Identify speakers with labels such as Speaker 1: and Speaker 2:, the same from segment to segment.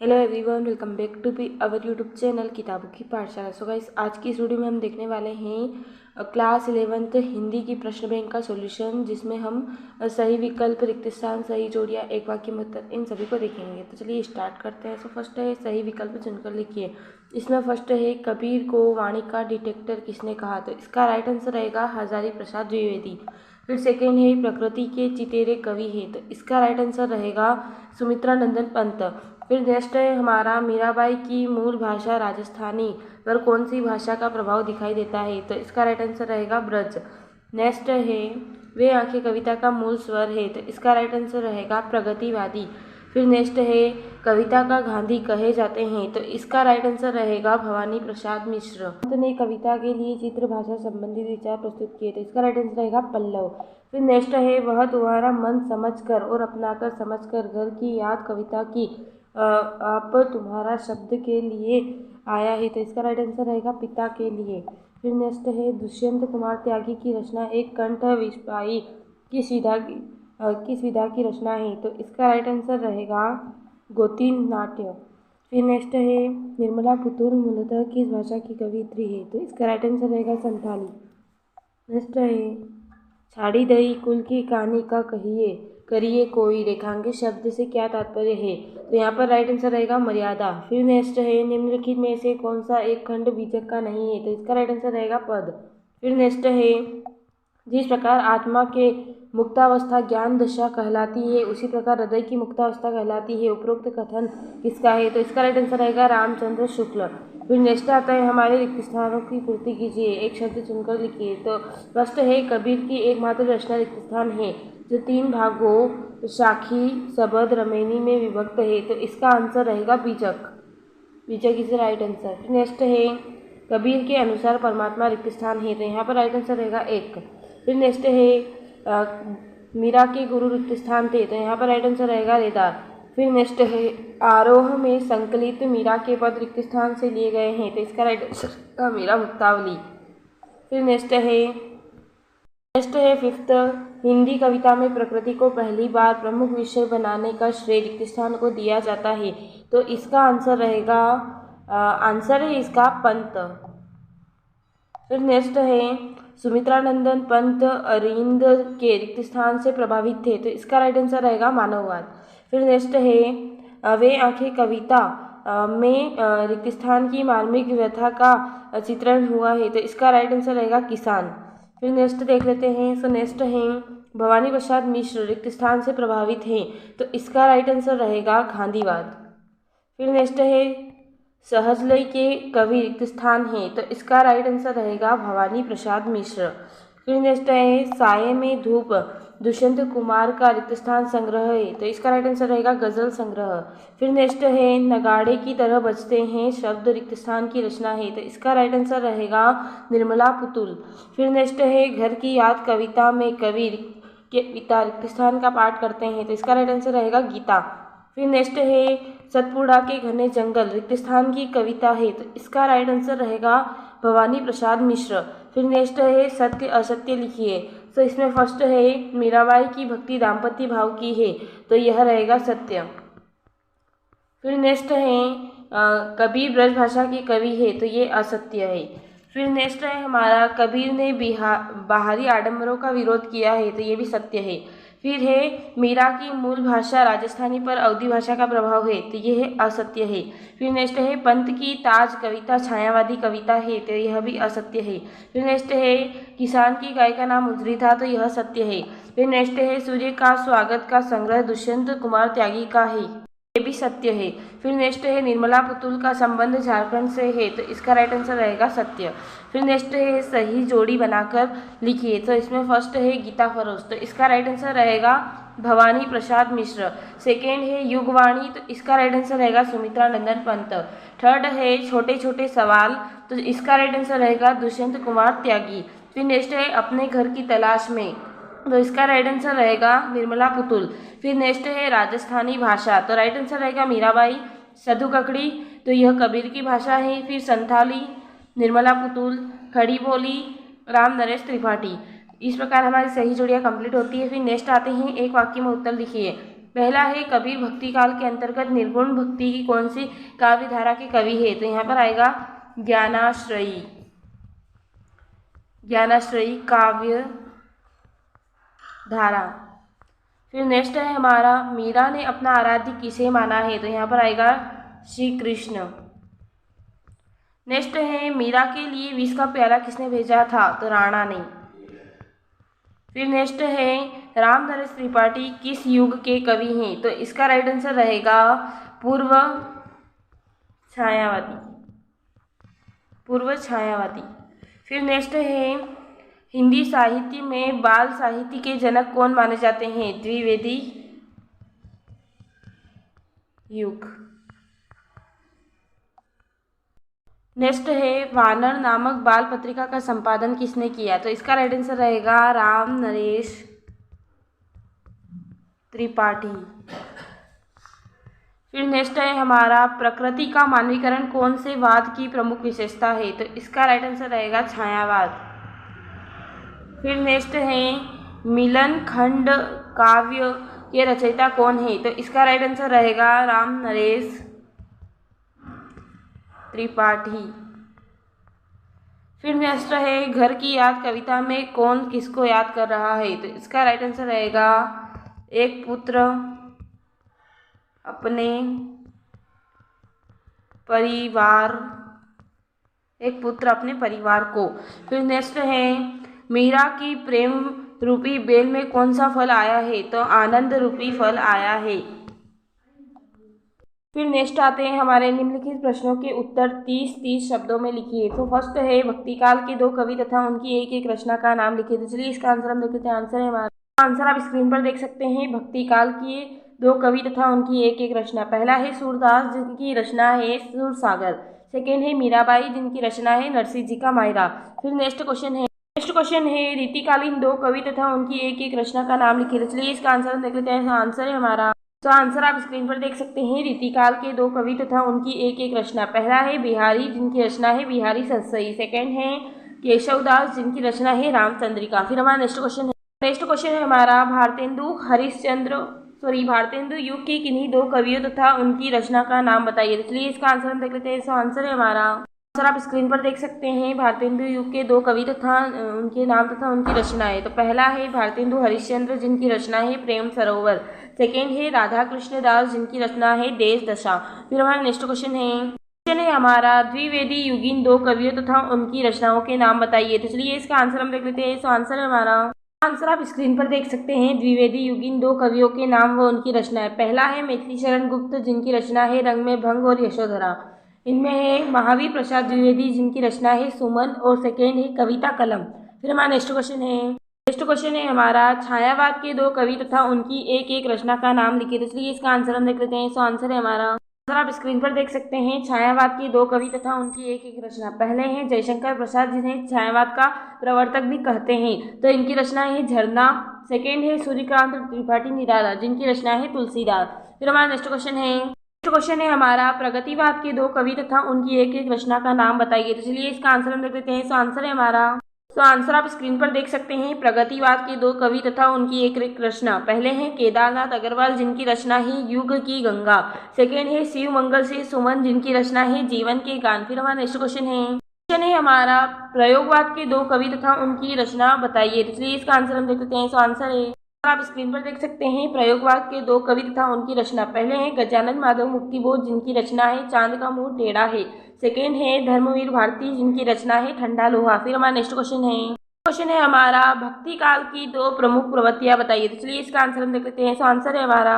Speaker 1: Hello everyone, welcome back to our YouTube channel किताबों की पाठशाला। सो गाइस, आज की इस वीडियो में हम देखने वाले हैं क्लास 11th हिंदी की प्रश्न बैंक का सॉल्यूशन, जिसमें हम सही विकल्प, रिक्त स्थान, सही जोड़ियाँ, एक वाक्य में उत्तर, इन सभी को देखेंगे। तो चलिए स्टार्ट करते हैं। सो फर्स्ट है सही विकल्प चुनकर लिखिए। इसमें फर्स्ट है कबीर को वाणी का डिटेक्टर किसने कहा। तो इसका राइट आंसर रहेगा हजारी प्रसाद द्विवेदी। फिर सेकेंड है प्रकृति के चितेरे कवि है। तो इसका राइट आंसर रहेगा सुमित्रा नंदन पंत। फिर नेक्स्ट है हमारा मीराबाई की मूल भाषा राजस्थानी पर कौन सी भाषा का प्रभाव दिखाई देता है। तो इसका राइट आंसर रहेगा ब्रज। नेक्स्ट है वे आंखें कविता का मूल स्वर है। तो इसका राइट आंसर रहेगा प्रगतिवादी। फिर नेक्स्ट है कविता का गांधी कहे जाते हैं। तो इसका राइट आंसर रहेगा भवानी प्रसाद मिश्र ने कविता के लिए चित्र भाषा संबंधित विचार प्रस्तुत किए। तो इसका राइट आंसर रहेगा पल्लव। फिर नेक्स्ट है वह तुम्हारा मन समझकर और अपनाकर समझकर घर की याद कविता की आप तुम्हारा शब्द के लिए आया है। तो इसका राइट आंसर रहेगा पिता के लिए। फिर नेक्स्ट है दुष्यंत कुमार त्यागी की रचना एक कंठ विस्पाई किस विधा की रचना है। तो इसका राइट आंसर रहेगा गोतीन नाट्य। फिर नेक्स्ट है निर्मला पुतुल मूलतः किस भाषा की कवियत्री है। तो इसका राइट आंसर रहेगा संथाली। नेक्स्ट है छाड़ी दई कुल की कहानी का कहिए करिए कोई रेखांकित शब्द से क्या तात्पर्य है। तो यहाँ पर राइट आंसर रहेगा मर्यादा। फिर नेक्स्ट है निम्नलिखित में से कौन सा एक खंड बीजक का नहीं है। तो इसका राइट आंसर रहेगा पद। फिर नेक्स्ट है जिस प्रकार आत्मा के मुक्तावस्था ज्ञान दशा कहलाती है उसी प्रकार हृदय की मुक्तावस्था कहलाती है। उपरोक्त कथन किसका है। तो इसका राइट आंसर रहेगा रामचंद्र शुक्ल। फिर नेक्स्ट आता है हमारे रिक्त स्थानों की पूर्ति कीजिए, एक शब्द चुनकर लिखिए। तो फर्स्ट है कबीर की एकमात्र रचना रिक्त स्थान है जो 3 भागों शाखी सबद रमैनी में विभक्त है। तो इसका आंसर रहेगा बीजक। बीजक इज राइट आंसर। फिर नेक्स्ट है कबीर के अनुसार परमात्मा रिक्त स्थान है। तो यहाँ पर राइट आंसर रहेगा एक। फिर नेक्स्ट है मीरा के गुरु रिक्त स्थान थे। तो यहाँ पर राइट आंसर रहेगा रेदार। फिर नेक्स्ट है आरोह में संकलित मीरा के पद रिक्त स्थान से लिए गए हैं। तो इसका राइट आंसर मीरा मुक्तावली। फिर नेक्स्ट है फिफ्थ हिंदी कविता में प्रकृति को पहली बार प्रमुख विषय बनाने का श्रेय रिक्त स्थान को दिया जाता है। तो इसका आंसर रहेगा आंसर है इसका पंत। फिर नेक्स्ट है सुमित्रा नंदन पंत अरिंद के रिक्त स्थान से प्रभावित थे। तो इसका राइट आंसर रहेगा मानववाद। फिर नेक्स्ट है वे आंखें कविता में रिक्त स्थान की मार्मिक व्यथा का चित्रण हुआ है। तो इसका राइट आंसर रहेगा किसान। फिर नेक्स्ट देख लेते हैं। सो नेक्स्ट है भवानी प्रसाद मिश्र रिक्त स्थान से प्रभावित हैं। तो इसका राइट आंसर रहेगा गांधीवाद। फिर नेक्स्ट है सहजलय के कवि रिक्त स्थान है। तो इसका राइट आंसर रहेगा भवानी प्रसाद मिश्र। फिर नेक्स्ट है साये में धूप दुष्यंत कुमार का रिक्त स्थान संग्रह है। तो इसका राइट आंसर रहेगा गजल संग्रह। फिर नेक्स्ट है नगाड़े की तरह बजते हैं शब्द रिक्त स्थान की रचना है। तो इसका राइट आंसर रहेगा निर्मला पुतुल। फिर नेक्स्ट है घर की याद कविता में कवि के पिता रिक्त स्थान का पाठ करते हैं। तो इसका राइट आंसर रहेगा गीता। फिर नेक्स्ट है सतपुड़ा के घने जंगल रिक्त स्थान की कविता है। तो इसका राइट आंसर रहेगा भवानी प्रसाद मिश्र। फिर नेक्स्ट है सत्य असत्य लिखिए। तो इसमें फर्स्ट है मीराबाई की भक्ति दाम्पत्य भाव की है। तो यह रहेगा सत्य। फिर नेक्स्ट है कबीर ब्रज भाषा के कवि है। तो ये असत्य है। फिर नेक्स्ट है हमारा कबीर ने बाहरी आडंबरों का विरोध किया है। तो ये भी सत्य है। फिर है मीरा की मूल भाषा राजस्थानी पर अवधी भाषा का प्रभाव है। तो यह है असत्य है। फिर नेक्स्ट है पंत की ताज कविता छायावादी कविता है। तो यह भी असत्य है। फिर नेक्स्ट है किसान की गाय का नाम उजरी था। तो यह सत्य है। फिर नेक्स्ट है सूर्य का स्वागत का संग्रह दुष्यंत कुमार त्यागी का है। ये भी सत्य है। फिर नेक्स्ट है निर्मला पुतुल का संबंध झारखंड से है। तो इसका राइट आंसर रहेगा सत्य। फिर नेक्स्ट है सही जोड़ी बनाकर लिखिए। तो इसमें फर्स्ट है गीता फरोज। तो इसका राइट आंसर रहेगा भवानी प्रसाद मिश्र। सेकेंड है युगवाणी। तो इसका राइट आंसर रहेगा सुमित्रा नंदन पंत। थर्ड है छोटे छोटे सवाल। तो इसका राइट आंसर रहेगा दुष्यंत कुमार त्यागी। फिर नेक्स्ट है अपने घर की तलाश में। तो इसका राइट आंसर रहेगा निर्मला पुतुल। फिर नेक्स्ट है राजस्थानी भाषा। तो राइट आंसर रहेगा मीराबाई। सधु ककड़ी तो यह कबीर की भाषा है। फिर संथाली निर्मला पुतुल, खड़ी बोली राम नरेश त्रिपाठी। इस प्रकार हमारी सही जोड़ियाँ कंप्लीट होती है। फिर नेक्स्ट आते हैं एक वाक्य में उत्तर लिखिए। पहला है कबीर भक्ति काल के अंतर्गत निर्गुण भक्ति की कौन सी काव्य धारा के कवि है? तो यहाँ पर आएगा ज्ञानाश्रयी। ज्ञानाश्रयी काव्य धारा। फिर नेक्स्ट है हमारा मीरा ने अपना आराध्य किसे माना है? तो यहाँ पर आएगा श्री कृष्ण। नेक्स्ट है मीरा के लिए विष का प्याला किसने भेजा था? तो राणा ने। फिर नेक्स्ट है राम नरेश त्रिपाठी किस युग के कवि हैं? तो इसका राइट आंसर रहेगा पूर्व छायावादी। पूर्व छायावादी। फिर नेक्स्ट है हिंदी साहित्य में बाल साहित्य के जनक कौन माने जाते हैं? द्विवेदी युग। नेक्स्ट है वानर नामक बाल पत्रिका का संपादन किसने किया? तो इसका राइट आंसर रहेगा राम नरेश त्रिपाठी। फिर नेक्स्ट है हमारा प्रकृति का मानवीकरण कौन से वाद की प्रमुख विशेषता है? तो इसका राइट आंसर रहेगा छायावाद। फिर नेक्स्ट है मिलन खंड काव्य के रचयिता कौन है? तो इसका राइट आंसर रहेगा राम नरेश त्रिपाठी। फिर नेक्स्ट है घर की याद कविता में कौन किसको याद कर रहा है? तो इसका राइट आंसर रहेगा एक पुत्र अपने परिवार, एक पुत्र अपने परिवार को। फिर नेक्स्ट है मीरा की प्रेम रूपी बेल में कौन सा फल आया है? तो आनंद रूपी फल आया है। फिर नेक्स्ट आते हैं हमारे निम्नलिखित प्रश्नों के उत्तर 30-30 शब्दों में लिखिए। तो फर्स्ट है भक्तिकाल के दो कवि तथा उनकी एक एक रचना का नाम लिखिए। तो चलिए इसका आंसर हम देख लेते हैं। आंसर है हमारा, आंसर आप स्क्रीन पर देख सकते हैं। भक्तिकाल के दो कवि तथा उनकी एक एक रचना। पहला है सूरदास जिनकी रचना है सूरसागर। सेकेंड है मीराबाई जिनकी रचना है नरसिंह जी का मायरा। फिर नेक्स्ट क्वेश्चन है रीतिकालीन दो कवि तथा उनकी एक एक रचना का नाम लिखिए। तो चलिए इसका आंसर हम देख लेते हैं। आंसर है हमारा, तो आंसर आप स्क्रीन पर देख सकते हैं। रीतिकाल के दो कवि तथा उनकी एक एक रचना। पहला है बिहारी जिनकी रचना है बिहारी सतसई। सेकेंड है केशवदास जिनकी रचना है रामचंद्रिका। फिर हमारा नेक्स्ट क्वेश्चन है हमारा भारतेंदु युग के किन्हीं दो कवियों तथा उनकी रचना का नाम बताइए। इसलिए इसका आंसर हम देख लेते हैं। इसका आंसर है हमारा, आंसर आप स्क्रीन पर देख सकते हैं। भारतेंदु युग के दो कवि तथा उनके नाम तथा उनकी रचनाएं। तो पहला है भारतेंदु हरिश्चंद्र जिनकी रचना है प्रेम सरोवर। सेकेंड है राधा कृष्ण दास जिनकी रचना है देश दशा। फिर हमारा नेक्स्ट क्वेश्चन है हमारा द्विवेदी युगीन दो कवियों तथा उनकी रचनाओं के नाम बताइए। तो चलिए इसका आंसर हम देख लेते हैं। तो आंसर है हमारा, आंसर आप स्क्रीन पर देख सकते हैं। द्विवेदी युगीन दो कवियों के नाम व उनकी रचनाएं। पहला है मैथिली शरण गुप्त जिनकी रचना है रंग में भंग और यशोधरा। इनमें है महावीर प्रसाद द्विवेदी जिनकी रचना है सुमन और सेकेंड है कविता कलम। फिर हमारा नेक्स्ट क्वेश्चन है हमारा छायावाद के दो कवि तथा उनकी एक एक रचना का नाम लिखिए। तो इसलिए इसका आंसर हम देख लेते हैं। तो आंसर है हमारा, आंसर आप स्क्रीन पर देख सकते हैं। छायावाद के दो कवि तथा उनकी एक एक रचना। पहले हैं जयशंकर प्रसाद जिन्हें छायावाद का प्रवर्तक भी कहते हैं। तो इनकी रचना है झरना। सेकेंड है सूर्यकांत त्रिपाठी निराला जिनकी रचना है तुलसीदास। फिर हमारा नेक्स्ट क्वेश्चन है हमारा प्रगतिवाद के दो कवि तथा उनकी एक एक रचना का नाम बताइए। तो चलिए इसका आंसर हम देख लेते हैं। तो आंसर है हमारा, तो आंसर आप स्क्रीन पर देख सकते हैं। प्रगतिवाद के दो कवि तथा उनकी एक एक रचना। पहले हैं केदारनाथ अग्रवाल जिनकी रचना है युग की गंगा। सेकेंड है शिव मंगल से सुमन जिनकी रचना है जीवन के गान। फिर हमारा नेक्स्ट क्वेश्चन है हमारा प्रयोगवाद के दो कवि तथा उनकी रचना बताइए। तो चलिए इसका आंसर हम देख लेते हैं। तो आंसर है, आप स्क्रीन पर देख सकते हैं। प्रयोगवाद के दो कवि तथा उनकी रचना। पहले हैं गजानन माधव मुक्तिबोध जिनकी रचना है चांद का मुंह टेढ़ा है। सेकेंड है धर्मवीर भारती जिनकी रचना है ठंडा लोहा। फिर हमारा नेक्स्ट क्वेश्चन है हमारा भक्ति काल की दो प्रमुख प्रवृत्तियां बताइए। तो चलिए इसका आंसर हम देख लेते हैं। तो आंसर है हमारा,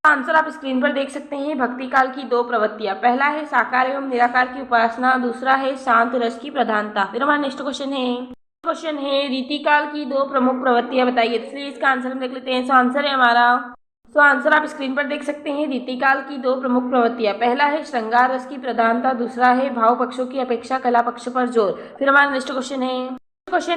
Speaker 1: आंसर आप स्क्रीन पर देख सकते हैं। भक्ति काल की दो प्रवृत्तियां। पहला है साकार एवं निराकार की उपासना। दूसरा है शांत रस की प्रधानता। फिर हमारा नेक्स्ट क्वेश्चन है रीतिकाल की दो प्रमुख प्रवृत्तियां बताइए। इसलिए इसका आंसर हम देख लेते हैं। तो आंसर है हमारा, तो आंसर आप स्क्रीन पर देख सकते हैं। रीतिकाल की दो प्रमुख प्रवृत्तियां। पहला है श्रृंगार रस की प्रधानता। दूसरा है भाव पक्षों की अपेक्षा कला पक्ष पर जोर। फिर हमारा नेक्स्ट क्वेश्चन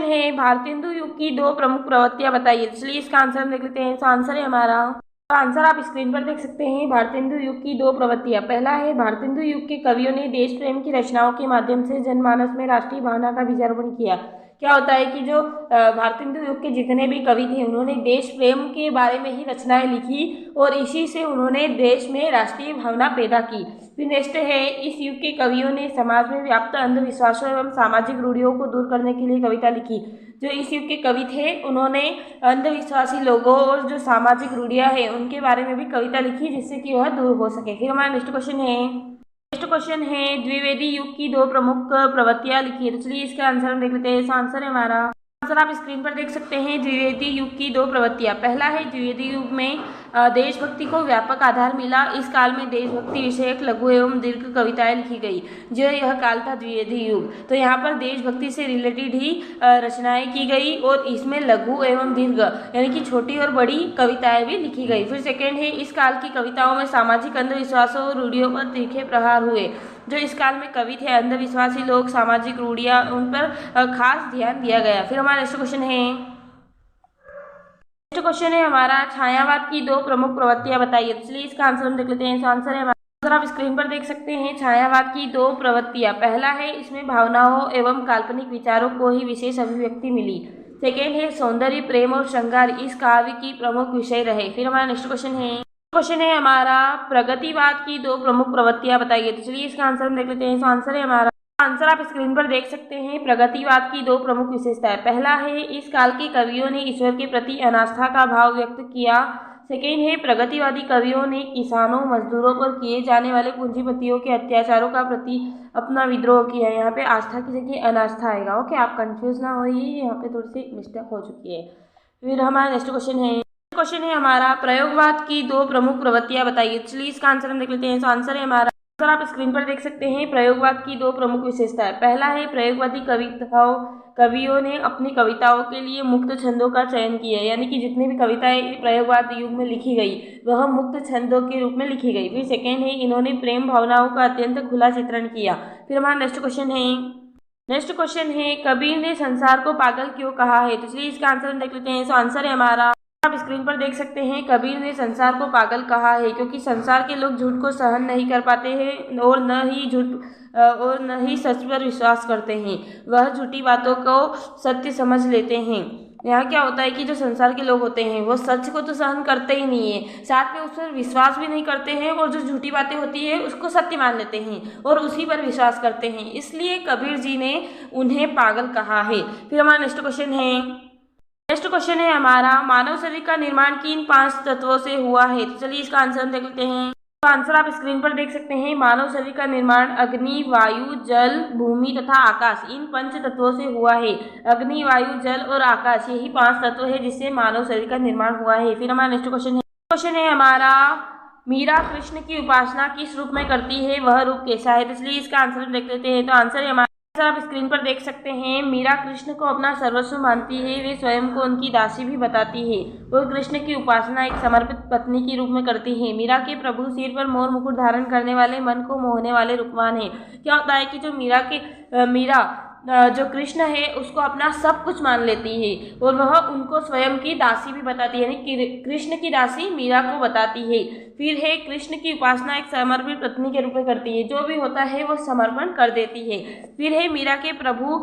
Speaker 1: है भारतेंदु युग की दो प्रमुख प्रवृत्तियां बताइए। इसलिए इसका आंसर हम देख लेते हैं। तो आंसर है हमारा, तो आंसर आप स्क्रीन पर देख सकते हैं। भारतेंदु युग की दो प्रवृत्तियां। पहला है भारतेंदु युग के कवियों ने देश प्रेम की रचनाओं के माध्यम से जनमानस में राष्ट्रीय भावना का बीजारोपण किया। क्या होता है कि जो भारतेंदु युग के जितने भी कवि थे उन्होंने देश प्रेम के बारे में ही रचनाएं लिखी और इसी से उन्होंने देश में राष्ट्रीय भावना पैदा की। फिर नेक्स्ट है, इस युग के कवियों ने समाज में व्याप्त अंधविश्वासों एवं सामाजिक रूढ़ियों को दूर करने के लिए कविता लिखी। जो इस युग के कवि थे उन्होंने अंधविश्वासी लोगों और जो सामाजिक रूढ़ियाँ हैं उनके बारे में भी कविता लिखी जिससे कि वह दूर हो सके। फिर हमारा नेक्स्ट क्वेश्चन है द्विवेदी युग की 2 प्रमुख प्रवृत्तियां लिखिए। तो चलिए इसका आंसर हम देख लेते हैं। आंसर है हमारा, आंसर आप स्क्रीन पर देख सकते हैं। द्विवेदी युग की 2 प्रवृत्तियां। पहला है, द्विवेदी युग में देशभक्ति को व्यापक आधार मिला। इस काल में देशभक्ति विषयक लघु एवं दीर्घ कविताएं लिखी गई। जो यह काल था द्विवेदी युग, तो यहाँ पर देशभक्ति से रिलेटेड ही रचनाएं की गई और इसमें लघु एवं दीर्घ यानी कि छोटी और बड़ी कविताएं भी लिखी गई। फिर सेकेंड है, इस काल की कविताओं में सामाजिक अंधविश्वासों और रूढ़ियों पर तीखे प्रहार हुए। जो इस काल में कवि थे अंधविश्वासी लोग, सामाजिक रूढ़ियाँ, उन पर खास ध्यान दिया गया। फिर हमारा नेक्स्ट क्वेश्चन है हमारा, छायावाद की 2 प्रमुख प्रवृत्तियां बताइए। तो चलिए इसका आंसर हम देख लेते हैं। आंसर है हमारा, आप स्क्रीन पर देख सकते हैं। छायावाद की 2 प्रवृत्तियां। पहला है, इसमें भावनाओं एवं काल्पनिक विचारों को ही विशेष अभिव्यक्ति मिली। सेकेंड है, सौंदर्य, प्रेम और श्रृंगार इस काव्य की प्रमुख विषय रहे। फिर हमारा नेक्स्ट क्वेश्चन है हमारा, प्रगतिवाद की 2 प्रमुख प्रवृत्तियां बताइए। तो चलिए इसका आंसर हम देख लेते हैं। आंसर है हमारा, आंसर आप स्क्रीन पर देख सकते हैं। प्रगतिवाद की 2 प्रमुख विशेषताएं। पहला है, इस काल के कवियों ने ईश्वर के प्रति अनास्था का भाव व्यक्त किया। सेकेंड है, प्रगतिवादी कवियों ने किसानों, मजदूरों पर किए जाने वाले पूंजीपतियों के अत्याचारों का प्रति अपना विद्रोह किया। यहाँ पे आस्था की जगह अनास्था आएगा। ओके, आप कंफ्यूज ना होइए, यहाँ पे थोड़ी सी मिस्टेक हो चुकी है। फिर हमारा नेक्स्ट क्वेश्चन है हमारा, प्रयोगवाद की 2 प्रमुख प्रवृत्तियां बताइए। चलिए इसका आंसर हम देख लेते हैं। आंसर है हमारा, आंसर आप स्क्रीन पर देख सकते हैं। प्रयोगवाद की 2 प्रमुख विशेषताएं। पहला है, प्रयोगवादी कवियों ने अपनी कविताओं के लिए मुक्त छंदों का चयन किया, यानी कि जितनी भी कविताएं प्रयोगवाद युग में लिखी गई वह मुक्त छंदों के रूप में लिखी गई। फिर सेकेंड है, इन्होंने प्रेम भावनाओं का अत्यंत खुला चित्रण किया। फिर हमारा नेक्स्ट क्वेश्चन है, कबीर ने संसार को पागल क्यों कहा है। तो चलिए इसका आंसर हम देख लेते हैं। आंसर है हमारा, आप स्क्रीन पर देख सकते हैं। कबीर ने संसार को पागल कहा है क्योंकि संसार के लोग झूठ को सहन नहीं कर पाते हैं और न ही सच पर विश्वास करते हैं। वह झूठी बातों को सत्य समझ लेते हैं। यहाँ क्या होता है कि जो संसार के लोग होते हैं वो सच को तो सहन करते ही नहीं है, साथ में उस पर विश्वास भी नहीं करते हैं और जो झूठी बातें होती है उसको सत्य मान लेते हैं और उसी पर विश्वास करते हैं। इसलिए कबीर जी ने उन्हें पागल कहा है। फिर हमारा नेक्स्ट क्वेश्चन है हमारा, मानव शरीर का निर्माण किन 5 तत्वों से हुआ है। तो चलिए इसका आंसर हम देख लेते हैं। तो आंसर आप स्क्रीन पर देख सकते हैं। मानव शरीर का निर्माण अग्नि, वायु, जल, भूमि तथा आकाश, इन 5 तत्वों से हुआ है। अग्नि, वायु, जल और आकाश, यही 5 तत्व है जिससे मानव शरीर का निर्माण हुआ है। फिर हमारा नेक्स्ट क्वेश्चन है हमारा, मीरा कृष्ण की उपासना किस रूप में करती है, वह रूप कैसा है। तो चलिए इसका आंसर हम देख लेते हैं। तो आंसर है हमारा, आप स्क्रीन पर देख सकते हैं। मीरा कृष्ण को अपना सर्वस्व मानती है, वे स्वयं को उनकी दासी भी बताती है और कृष्ण की उपासना एक समर्पित पत्नी के रूप में करती है। मीरा के प्रभु सिर पर मोर मुकुट धारण करने वाले, मन को मोहने वाले रूपवान है। क्या होता है कि जो मीरा जो कृष्ण है उसको अपना सब कुछ मान लेती है और वह उनको स्वयं की दासी भी बताती है, यानी कृष्ण की दासी मीरा को बताती है। फिर है, कृष्ण की उपासना एक समर्पित पत्नी के रूप में करती है, जो भी होता है वो समर्पण कर देती है। फिर है, मीरा के प्रभु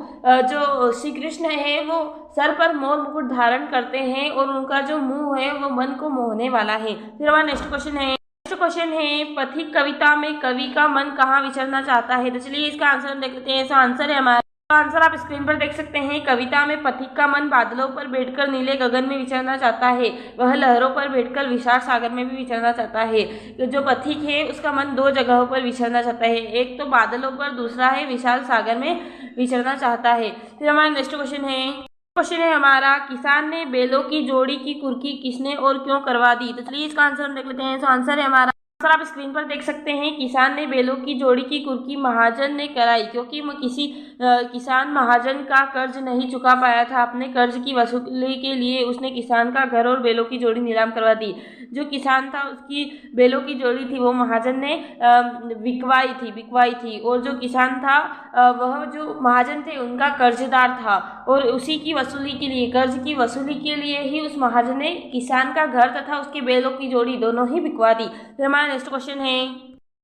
Speaker 1: जो श्री कृष्ण है वो सर पर मोर मुकुट धारण करते हैं और उनका जो मुंह है वो मन को मोहने वाला है। फिर हमारा नेक्स्ट क्वेश्चन है, पथिक कविता में कवि का मन कहाँ विचरना चाहता है। तो चलिए इसका आंसर हम देख लेते हैं। आंसर है हमारा, आंसर आप स्क्रीन पर देख सकते हैं। कविता में पथिक का मन बादलों पर बैठकर नीले गगन में विचरना चाहता है, वह लहरों पर बैठकर विशाल सागर में भी विचरना चाहता है। तो जो पथिक है उसका मन 2 जगहों पर विचरना चाहता है, एक तो बादलों पर, दूसरा है विशाल सागर में विचरना चाहता है। फिर हमारा नेक्स्ट क्वेश्चन है हमारा, किसान ने बैलों की जोड़ी की कुर्की किसने और क्यों करवा दी। तो चलिए इसका आंसर हम देख लेते हैं। तो आंसर है हमारा, सर आप स्क्रीन पर देख सकते हैं। किसान ने बैलों की जोड़ी की कुर्की महाजन ने कराई क्योंकि किसी किसान महाजन का कर्ज नहीं चुका पाया था। अपने कर्ज की वसूली के लिए उसने किसान का घर और बैलों की जोड़ी नीलाम करवा दी। जो किसान था उसकी बैलों की जोड़ी थी वो महाजन ने बिकवाई थी और जो किसान था वह जो महाजन थे उनका कर्जदार था और उसी की वसूली के लिए, कर्ज की वसूली के लिए ही उस महाजन ने किसान का घर तथा उसके बैलों की जोड़ी दोनों ही बिकवा दी। फिर हमारा नेक्स्ट क्वेश्चन है,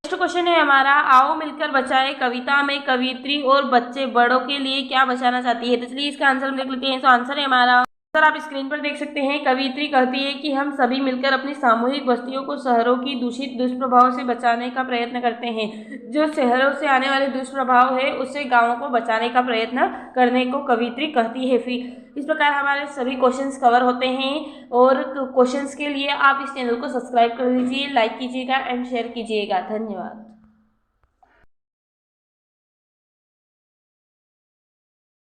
Speaker 1: नेक्स्ट क्वेश्चन है हमारा, आओ मिलकर बचाए कविता में कवियत्री और बच्चे बड़ों के लिए क्या बचाना चाहती है। तो चलिए इसका आंसर हम देख लेते हैं। तो आंसर है हमारा, सर आप स्क्रीन पर देख सकते हैं, कवियत्री कहती है कि हम सभी मिलकर अपनी सामूहिक बस्तियों को शहरों की दूषित दुष्प्रभाव से बचाने का प्रयत्न करते हैं। जो शहरों से आने वाले दुष्प्रभाव है उससे गांवों को बचाने का प्रयत्न करने को कवियत्री कहती है। फिर इस प्रकार हमारे सभी क्वेश्चंस कवर होते हैं और क्वेश्चंस के लिए आप इस चैनल को सब्सक्राइब कर लीजिए, लाइक कीजिएगा एंड शेयर कीजिएगा। धन्यवाद।